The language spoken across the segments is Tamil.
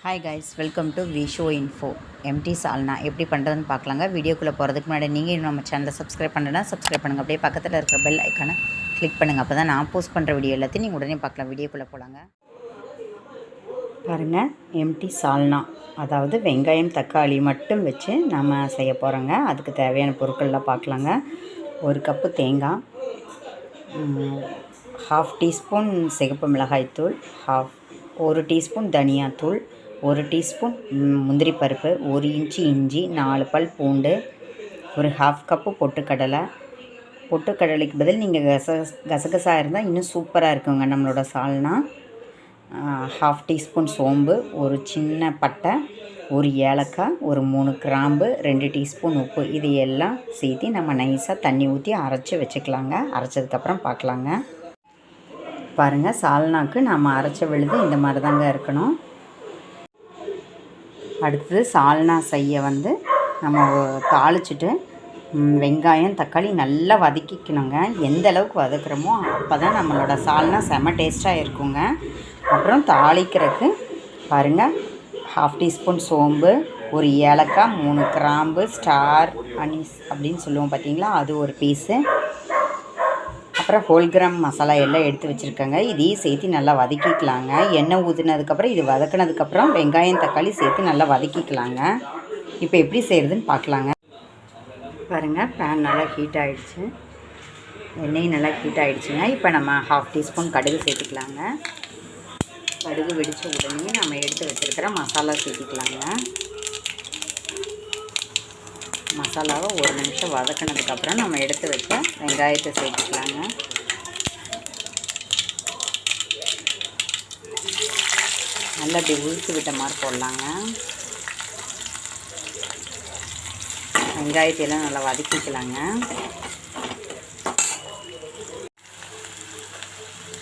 ஹாய் கைஸ், வெல்கம் டு விஷோ இன்ஃபோ. எம்டி சால்னா எப்படி பண்ணுறதுன்னு பார்க்கலாங்க. வீடியோக்குள்ளே போகிறதுக்கு முன்னாடி நீங்கள் நம்ம சேனலை சப்ஸ்கிரைப் பண்ணுறேன்னா சப்ஸ்கிரைப் பண்ணுங்கள். அப்படியே பக்கத்தில் இருக்கிற பெல் ஐக்கானை கிளிக் பண்ணுங்கள். அப்போ தான் நான் போஸ்ட் பண்ணுற வீடியோ எல்லாத்தையும் நீங்கள் உடனே பார்க்கலாம். வீடியோக்குள்ளே போகலாங்க. பாருங்கள், எம்டி சால்னா, அதாவது வெங்காயம் தக்காளி மட்டும் வச்சு நம்ம செய்ய போகிறோங்க. அதுக்கு தேவையான பொருட்கள்லாம் பார்க்கலாங்க. 1 கப்பு தேங்காய், 1/2 டீஸ்பூன் சிகப்பு மிளகாய்த்தூள், 1 டீஸ்பூன் தனியாத்தூள், 1 டீஸ்பூன் முந்திரி பருப்பு, 1 இன்ச்சு இஞ்சி, 4 பல் பூண்டு, ஒரு 1/2 கப்பு பொட்டுக்கடலை. பொட்டுக்கடலைக்கு பதில் நீங்கள் கசகசா இருந்தால் இன்னும் சூப்பராக இருக்குங்க நம்மளோட சால்னா. 1/2 டீஸ்பூன் சோம்பு, ஒரு சின்ன பட்டை, ஒரு ஏலக்காய், ஒரு 3 கிராம்பு, 2 டீஸ்பூன் உப்பு. இது எல்லாம் சேர்த்து நம்ம நைஸாக தண்ணி ஊற்றி அரைச்சி வச்சுக்கலாங்க. அரைச்சதுக்கப்புறம் பார்க்கலாங்க. பாருங்கள், சால்னாக்கு நம்ம அரைச்ச விழுது இந்த மாதிரி தாங்க இருக்கணும். அடுத்தது சால்னா செய்ய நம்ம தாளிச்சிட்டு வெங்காயம் தக்காளி நல்லா வதக்கிக்கணுங்க. எந்த அளவுக்கு வதக்குறோமோ அப்போ தான் நம்மளோட சால்னா செம்ம டேஸ்ட்டாக இருக்குங்க. அப்புறம் தாளிக்கிறதுக்கு பாருங்கள், 1/2 டீஸ்பூன் சோம்பு, ஒரு ஏலக்காய், 3 கிராம்பு, ஸ்டார் அனீஸ் அப்படின்னு சொல்லுவோம் பார்த்தீங்களா, அது ஒரு பீஸு. அப்புறம் ஹோல் கிராம் மசாலா எல்லாம் எடுத்து வச்சுருக்கேங்க. இதையும் சேர்த்து நல்லா வதக்கிக்கலாங்க. எண்ணெய் ஊற்றினதுக்கப்புறம் இது வதக்கினதுக்கப்புறம் வெங்காயம் தக்காளி சேர்த்து நல்லா வதக்கிக்கலாங்க. இப்போ எப்படி செய்கிறதுன்னு பார்க்கலாங்க. பாருங்கள், பேன் நல்லா ஹீட் ஆகிடுச்சு, எண்ணெய் நல்லா ஹீட் ஆகிடுச்சுங்க. இப்போ நம்ம 1/2 டீஸ்பூன் கடுகு சேர்த்துக்கலாங்க. கடுகு வெடித்த உடனே நம்ம எடுத்து வச்சுருக்கிற மசாலா சேர்த்துக்கலாங்க. மசாலாவை 1 நிமிஷம் வதக்கினதுக்கப்புறம் நம்ம எடுத்து வச்ச வெங்காயத்தை சேர்த்துக்கலாங்க. நல்லா அப்படி உளுத்து விட்ட மாதிரி போடலாங்க. வெங்காயத்தையெல்லாம் நல்லா வதக்கிக்கலாங்க.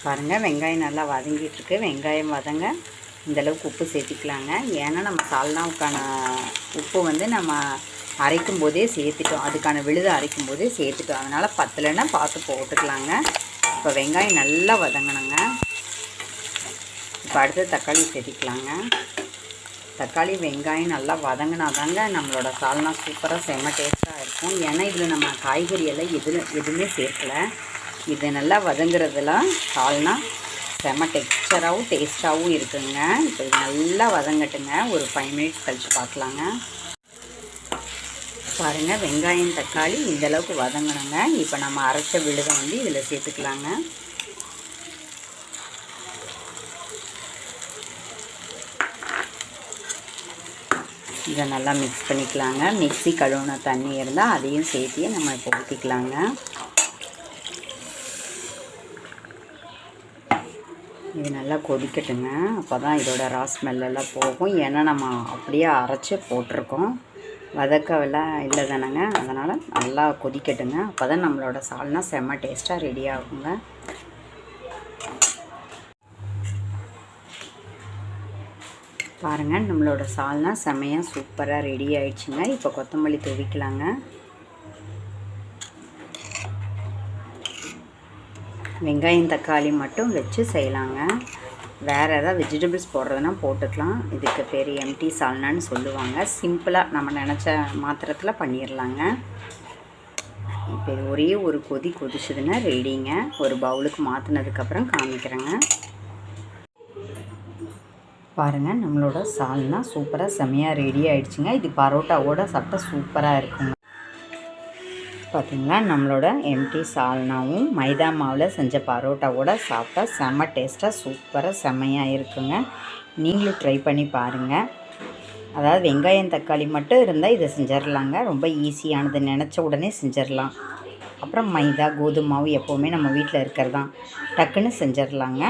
பாருங்கள், வெங்காயம் நல்லா வதங்கிட்டுருக்கு. வெங்காயம் வதங்க இந்தளவுக்கு உப்பு சேர்த்திக்கலாங்க. ஏன்னா நம்ம சால்னாவுக்கான உப்பு நம்ம அரைக்கும் போதே சேர்த்துட்டோம், அதுக்கான விழுது அரைக்கும் போதே சேர்த்துட்டோம். அதனால் பத்தலைன்னா பார்த்து போட்டுக்கலாங்க. இப்போ வெங்காயம் நல்லா வதங்கணுங்க. இப்போ அடுத்து தக்காளி சேர்த்திக்கலாங்க. தக்காளி வெங்காயம் நல்லா வதங்கினா தாங்க நம்மளோட சால்னா சூப்பராக செம்ம டேஸ்ட்டாக இருக்கும். ஏன்னா இதில் நம்ம காய்கறி எல்லாம் எதுவுமே சேர்க்கலை. இது நல்லா வதங்குறதுலாம் சால்னா செம்ம டெக்ஸ்சராகவும் டேஸ்ட்டாகவும் இருக்குங்க. இப்போ இது நல்லா வதங்கட்டுங்க. ஒரு 5 மினிட்ஸ் கழித்து பார்க்கலாங்க. பாருங்கள், வெங்காயம் தக்காளி இந்தளவுக்கு வதங்கணுங்க. இப்போ நம்ம அரைச்ச விழுதை இதில் சேர்த்துக்கலாங்க. இதை நல்லா மிக்ஸ் பண்ணிக்கலாங்க. மிக்ஸி கழுவுன தண்ணி இருந்தால் அதையும் சேர்த்து நம்ம இப்போ ஊற்றிக்கலாங்க. இது நல்லா கொதிக்கட்டுங்க. அப்போ தான் இதோட ஸ்மெல்லாம் போகும். ஏன்னா நம்ம அப்படியே அரைச்சி போட்டிருக்கோம், வதக்கவெல்லாம் இல்லை தானேங்க. அதனால் நல்லா கொதிக்கட்டுங்க. அப்போ தான் நம்மளோட சால்னா செம்ம டேஸ்ட்டாக ரெடி ஆகுங்க. பாருங்கள், நம்மளோட சால்னா செம்மையாக சூப்பராக ரெடி ஆகிடுச்சுங்க. இப்போ கொத்தமல்லி தூவிக்கலாங்க. வெங்காயம் தக்காளி மட்டும் வச்சு செய்யலாங்க. வேறு ஏதாவது வெஜிடபிள்ஸ் போடுறதுனா போட்டுக்கலாம். இதுக்கு பேர் எம்டி சால்னான்னு சொல்லுவாங்க. சிம்பிளாக நம்ம நினச்ச மாத்திரத்தில் பண்ணிடலாங்க. இப்போ இது ஒரே ஒரு கொதிச்சதுன்னா ரெடிங்க. ஒரு பவுலுக்கு மாற்றினதுக்கப்புறம் காமிக்கிறேங்க. பாருங்கள், நம்மளோட சால்னா சூப்பராக செம்மையாக ரெடி ஆகிடுச்சுங்க. இது பரோட்டாவோட சாப்பிட்டா சூப்பராக இருக்குங்க. பார்த்திங்களா, நம்மளோட எம்டி சால்னாவும் மைதா மாவில் செஞ்ச பரோட்டாவோட சாப்பிட்டா செம்ம டேஸ்ட்டாக சூப்பராக செம்மையாக இருக்குங்க. நீங்களும் ட்ரை பண்ணி பாருங்கள். அதாவது வெங்காயம் தக்காளி மட்டும் இருந்தால் இதை செஞ்சிடலாங்க. ரொம்ப ஈஸியானது, நினச்ச உடனே செஞ்சிடலாம். அப்புறம் மைதா கோதுமை மாவு எப்போவுமே நம்ம வீட்டில் இருக்கிறதான், டக்குன்னு செஞ்சிடலாங்க.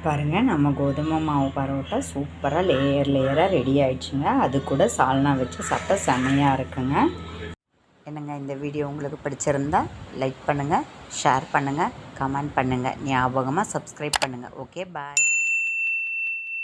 பாருங்கள், நம்ம கோதுமை மாவு பரோட்டா சூப்பராக லேயராக ரெடி ஆகிடுச்சுங்க. அது கூட சால்னா வச்சு சாப்பிட்டா செம்மையாக இருக்குங்க. என்னங்க, இந்த வீடியோ உங்களுக்கு பிடிச்சிருந்தா லைக் பண்ணுங்கள், ஷேர் பண்ணுங்கள், கமெண்ட் பண்ணுங்கள், ஞாபகமாக சப்ஸ்கிரைப் பண்ணுங்கள். ஓகே, பாய்.